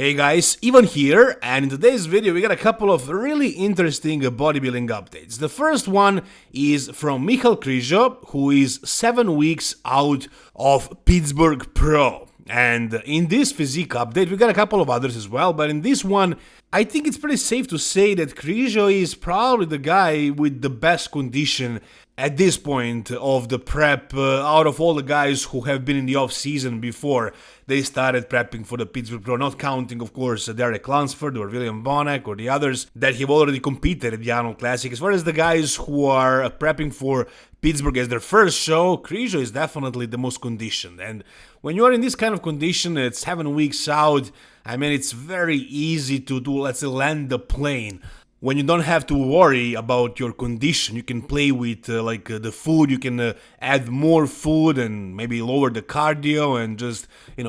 Hey guys, Ivan here, and in today's video we got a couple of really interesting bodybuilding updates. The first one is from Krizo, who is 7 weeks out of Pittsburgh Pro. And in this physique update we got a couple of others as well, but in this one I think it's pretty safe to say that Krizo is probably the guy with the best condition at this point of the prep out of all the guys who have been in the off-season before they started prepping for the Pittsburgh Pro, not counting, of course, Derek Lunsford or William Bonac or the others that have already competed at the Arnold Classic. As far as the guys who are prepping for Pittsburgh as their first show, Krizo is definitely the most conditioned. And when you are in this kind of condition, it's 7 weeks out, I mean, it's very easy to let's say, land the plane. When you don't have to worry about your condition, you can play with the food, you can add more food and maybe lower the cardio and just,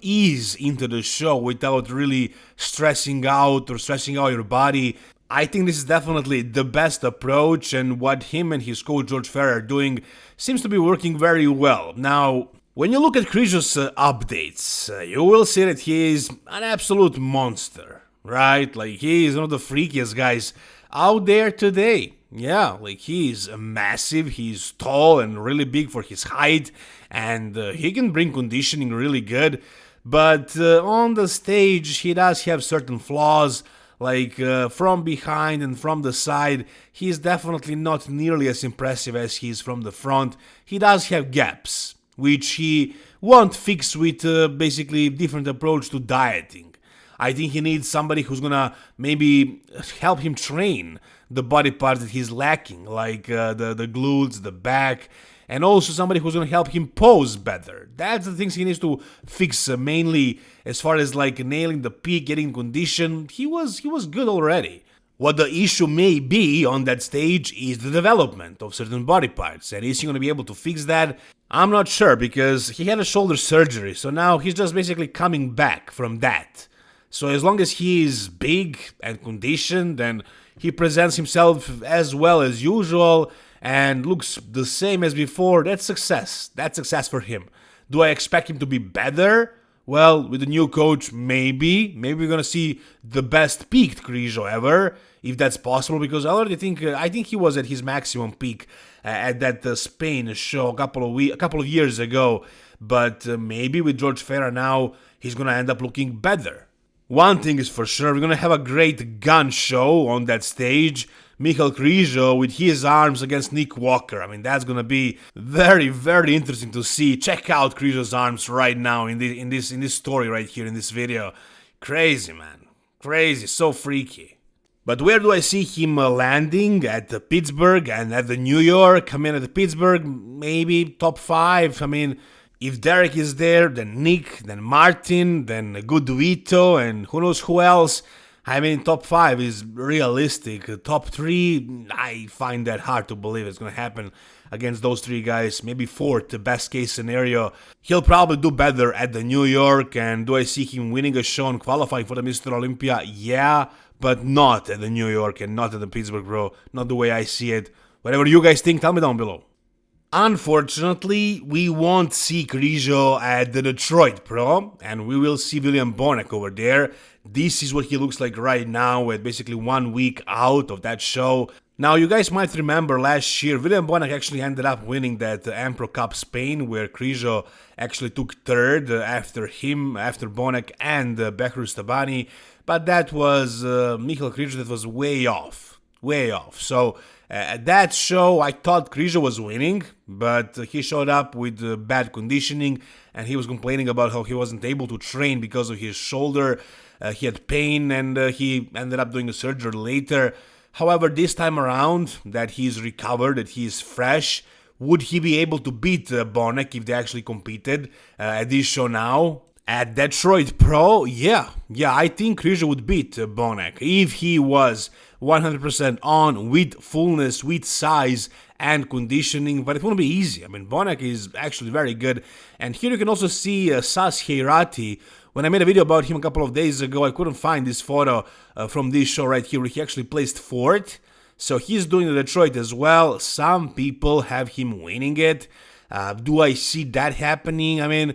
ease into the show without really stressing out your body. I think this is definitely the best approach, and what him and his coach George Ferrer are doing seems to be working very well. Now, when you look at Krizo's updates, you will see that he is an absolute monster, right? Like, he is one of the freakiest guys out there today. Yeah, like, he's massive, he's tall and really big for his height, and he can bring conditioning really good, but on the stage he does have certain flaws, like from behind and from the side, he's definitely not nearly as impressive as he is from the front. He does have gaps, which he won't fix with basically different approach to dieting. I think he needs somebody who's gonna maybe help him train the body parts that he's lacking, like the glutes, the back, and also somebody who's gonna help him pose better. That's the things he needs to fix mainly as far as like nailing the peak, getting condition. He was good already. What the issue may be on that stage is the development of certain body parts, and is he going to be able to fix that? I'm not sure, because he had a shoulder surgery, so now he's just basically coming back from that. So as long as he is big and conditioned and he presents himself as well as usual and looks the same as before, that's success. That's success for him. Do I expect him to be better? Well, with the new coach, maybe we're gonna see the best peaked Krizo ever, if that's possible. Because I think he was at his maximum peak at that Spain show a couple of years ago. But maybe with George Ferrer now, he's gonna end up looking better. One thing is for sure, we're gonna have a great gun show on that stage. Krizo with his arms against Nick Walker. I mean, that's gonna be very, very interesting to see. Check out Krizo's arms right now in this story right here in this video. Crazy, man, crazy, so freaky. But where do I see him landing? At the Pittsburgh and at the New York? I mean, at the Pittsburgh, maybe top 5. I mean, if Derek is there, then Nick, then Martin, then Guduito, and who knows who else. I mean, top 5 is realistic. Top 3, I find that hard to believe it's going to happen against those 3 guys. Maybe 4th, the best case scenario. He'll probably do better at the New York. And do I see him winning a show and qualifying for the Mr. Olympia? Yeah, but not at the New York and not at the Pittsburgh Pro. Not the way I see it. Whatever you guys think, tell me down below. Unfortunately, we won't see Krizo at the Detroit Pro, and we will see William Bonac over there. This is what he looks like right now, with basically 1 week out of that show. Now, you guys might remember last year, William Bonac actually ended up winning that Ampro Cup Spain, where Krizo actually took 3rd after him, after Bonac and Behrus Tabani. But that was Krizo that was way off. So at that show, I thought Krizo was winning, but he showed up with bad conditioning, and he was complaining about how he wasn't able to train because of his shoulder. He had pain, and he ended up doing a surgery later. However, this time around, that he's recovered, that he's fresh, would he be able to beat Bonac if they actually competed at this show now? At Detroit Pro, yeah, I think Krizo would beat Bonac if he was 100% on, with fullness, with size and conditioning, but it won't be easy. I mean, Bonac is actually very good, and here you can also see Sas Heirati. When I made a video about him a couple of days ago, I couldn't find this photo from this show right here, where he actually placed 4th, so he's doing the Detroit as well. Some people have him winning it. Do I see that happening? I mean,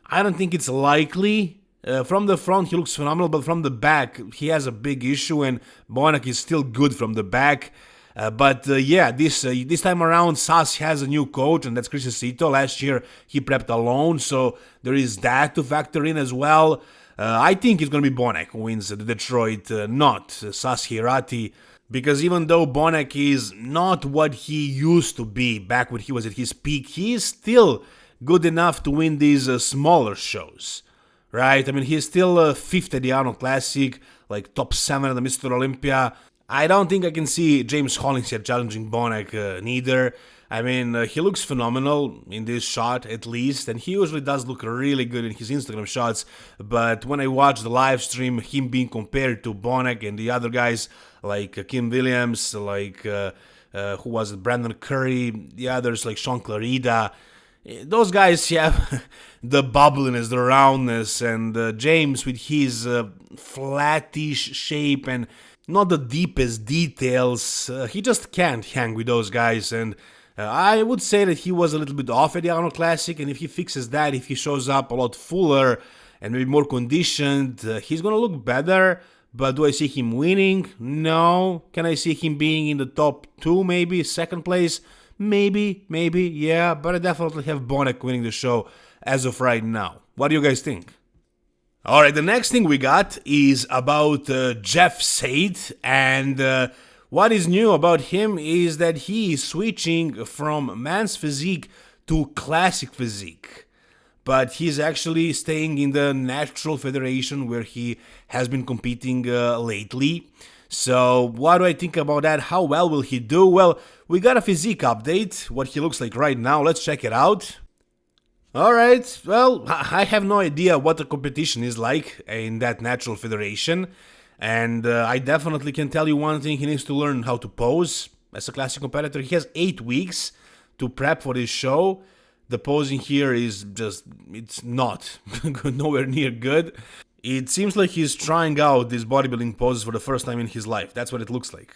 I don't think it's likely, From the front, he looks phenomenal, but from the back, he has a big issue, and Bonac is still good from the back. Yeah, this time around, SAS has a new coach, and that's Krizo. Last year, he prepped alone, so there is that to factor in as well. I think it's going to be Bonac who wins the Detroit, not SAS Hirati, because even though Bonac is not what he used to be back when he was at his peak, he is still good enough to win these smaller shows. Right? I mean, he's still fifth at the Arnold Classic, like top 7 at the Mr. Olympia. I don't think I can see James Hollinshead challenging Bonac neither. I mean, he looks phenomenal in this shot, at least, and he usually does look really good in his Instagram shots, but when I watch the live stream, him being compared to Bonac and the other guys, like Kim Williams, like, who was it, Brandon Curry, the others like Sean Clarida, those guys have the bubbliness, the roundness, and James with his flattish shape and not the deepest details, he just can't hang with those guys, and I would say that he was a little bit off at the Arnold Classic, and if he fixes that, if he shows up a lot fuller and maybe more conditioned, he's gonna look better. But do I see him winning? No. Can I see him being in the top 2, maybe? Second place? Maybe, yeah. But I definitely have Bonac winning the show as of right now. What do you guys think? Alright, the next thing we got is about Jeff Seid, and what is new about him is that he is switching from man's physique to classic physique. But he's actually staying in the natural federation where he has been competing lately. So what do I think about that? How well will he do? Well, we got a physique update, what he looks like right now. Let's check it out. Alright, well, I have no idea what the competition is like in that natural federation. And I definitely can tell you one thing, he needs to learn how to pose as a classic competitor. He has 8 weeks to prep for this show. The posing here is just, it's not nowhere near good. It seems like he's trying out these bodybuilding poses for the first time in his life. That's what it looks like.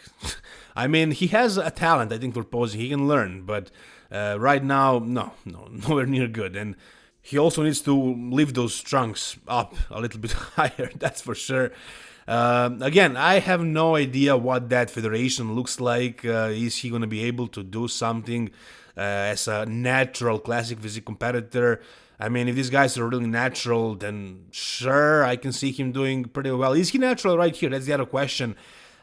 I mean, he has a talent, I think, for posing. He can learn, but right now, nowhere near good. And he also needs to lift those trunks up a little bit higher, that's for sure. Again, I have no idea what that federation looks like. Is he going to be able to do something as a natural classic physique competitor? I mean, if these guys are really natural, then sure, I can see him doing pretty well. Is he natural right here? That's the other question.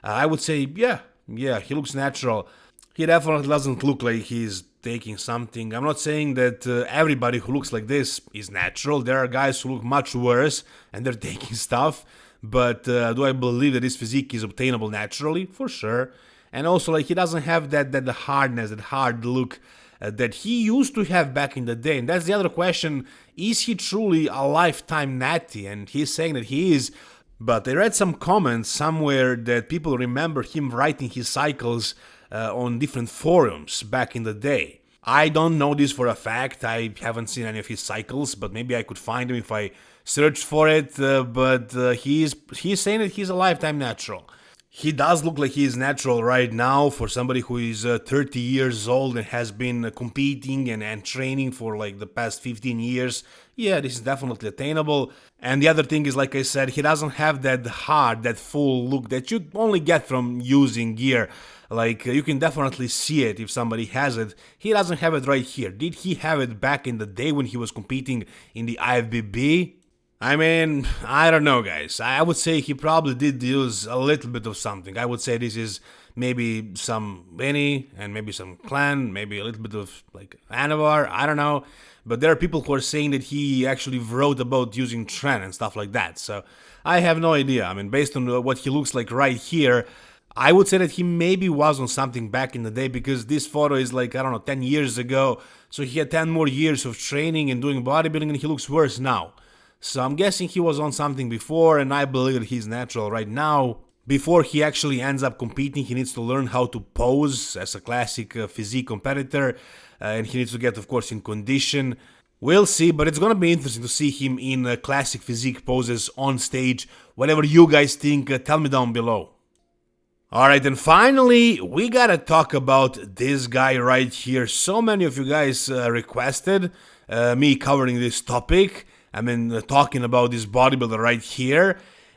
I would say, yeah, he looks natural. He definitely doesn't look like he's taking something. I'm not saying that everybody who looks like this is natural. There are guys who look much worse and they're taking stuff. But do I believe that his physique is obtainable naturally? For sure. And also, like, he doesn't have that hardness, that hard look that he used to have back in the day. And that's the other question. Is he truly a lifetime natty? And he's saying that he is. But I read some comments somewhere that people remember him writing his cycles on different forums back in the day. I don't know this for a fact. I haven't seen any of his cycles, but maybe I could find him if I searched for it. But he's saying that he's a lifetime natural. He does look like he is natural right now for somebody who is 30 years old and has been competing and training for like the past 15 years. Yeah, this is definitely attainable. And the other thing is, like I said, he doesn't have that hard, that full look that you only get from using gear. Like, you can definitely see it if somebody has it. He doesn't have it right here. Did he have it back in the day when he was competing in the IFBB? I mean, I don't know, guys. I would say he probably did use a little bit of something. I would say this is maybe some Benny and maybe some Clan, maybe a little bit of like Anavar, I don't know. But there are people who are saying that he actually wrote about using Tren and stuff like that. So I have no idea. I mean, based on what he looks like right here, I would say that he maybe was on something back in the day, because this photo is like, I don't know, 10 years ago. So he had 10 more years of training and doing bodybuilding, and he looks worse now. So I'm guessing he was on something before, and I believe that he's natural right now. Before he actually ends up competing, he needs to learn how to pose as a classic physique competitor, and he needs to get, of course, in condition. We'll see, but it's gonna be interesting to see him in classic physique poses on stage. Whatever you guys think, tell me down below. Alright, and finally, we gotta talk about this guy right here. So many of you guys requested me covering this topic. I mean, talking about this bodybuilder right here.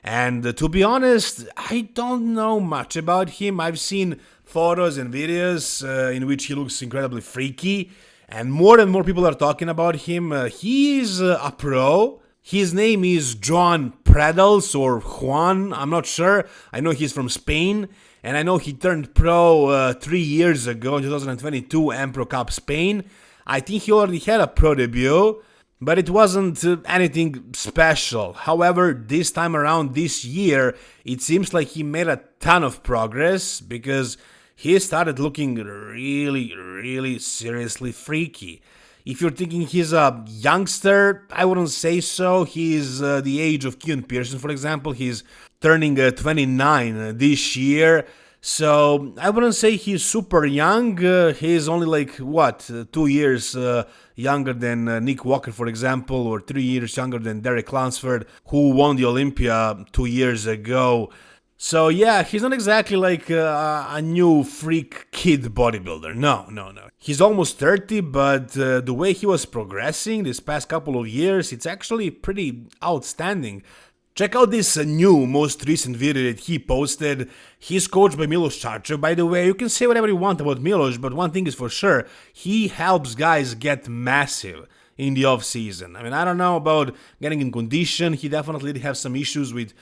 And to be honest, I don't know much about him. I've seen photos and videos in which he looks incredibly freaky, and more people are talking about him. He's a pro. His name is Joan Predels or Juan, I'm not sure. I know he's from Spain, and I know he turned pro 3 years ago in 2022 Empro Cup Spain. I think he already had a pro debut, but it wasn't anything special. However, this time around, this year, it seems like he made a ton of progress because he started looking really seriously freaky. If you're thinking he's a youngster, I wouldn't say so. He's the age of Keon Pearson, for example. He's turning 29 this year. So I wouldn't say he's super young. He's only like, 2 years younger than Nick Walker, for example, or 3 years younger than Derek Lunsford, who won the Olympia 2 years ago. So yeah, he's not exactly like a new freak kid bodybuilder. No. He's almost 30, but the way he was progressing this past couple of years, it's actually pretty outstanding. Check out this new, most recent video that he posted. He's coached by Milos Charchev, by the way. You can say whatever you want about Milos, but one thing is for sure, he helps guys get massive in the off-season. I mean, I don't know about getting in condition. He definitely did have some issues with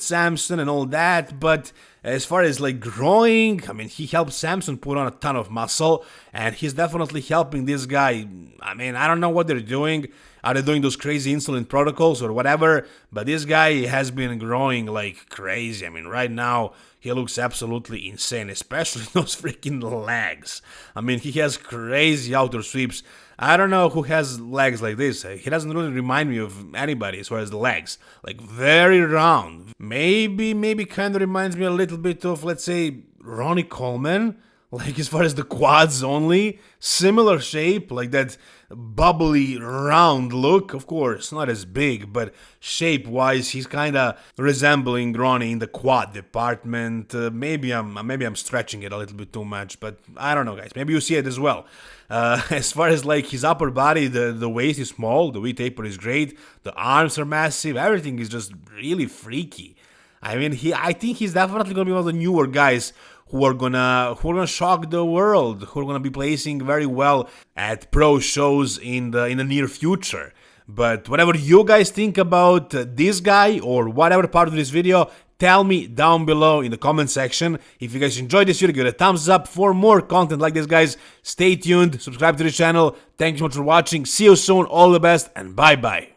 Samson and all that, but as far as like growing, I mean, he helped Samson put on a ton of muscle, and he's definitely helping this guy. I mean, I don't know what they're doing. Are they doing those crazy insulin protocols or whatever? But this guy has been growing like crazy. I mean, right now, he looks absolutely insane, especially those freaking legs. I mean, he has crazy outer sweeps. I don't know who has legs like this. He doesn't really remind me of anybody as far as the legs. Like, very round. Maybe kind of reminds me a little bit of, let's say, Ronnie Coleman. Like, as far as the quads only. Similar shape, like that bubbly, round look. Of course, not as big, but shape-wise, he's kind of resembling Ronnie in the quad department. Maybe I'm stretching it a little bit too much, but I don't know, guys. Maybe you see it as well. As far as like his upper body, the waist is small, the V-taper is great, the arms are massive, everything is just really freaky. I mean, I think he's definitely gonna be one of the newer guys who are gonna shock the world, who are gonna be placing very well at pro shows in the near future. But whatever you guys think about this guy or whatever part of this video, tell me down below in the comment section. If you guys enjoyed this video, give it a thumbs up. For more content like this, guys, stay tuned, subscribe to the channel. Thank you so much for watching. See you soon, all the best, and bye bye.